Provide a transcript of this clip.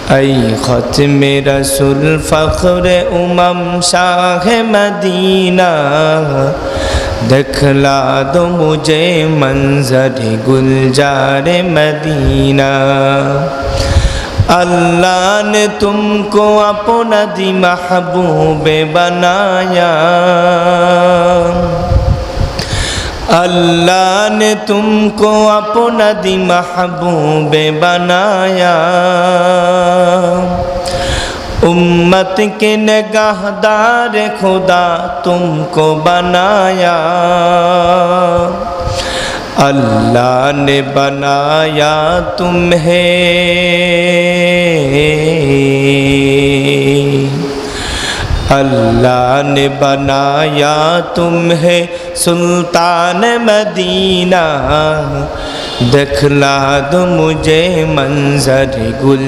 ऐ ख़त्म रसूल फ़ख्र उमम शाह मदीना, दिखला दो मुझे मंज़र गुलजार मदीना। अल्लाह ने तुमको अपना दी महबूबे बनाया, अल्लाह ने तुमको अपना दी महबूबे बनाया। उम्मत के निगाहदार खुदा तुमको बनाया, अल्लाह ने बनाया तुम्हें, अल्लाह ने बनाया तुम्हें सुल्तान मदीना, दिखला दो मुझे मंज़र गुल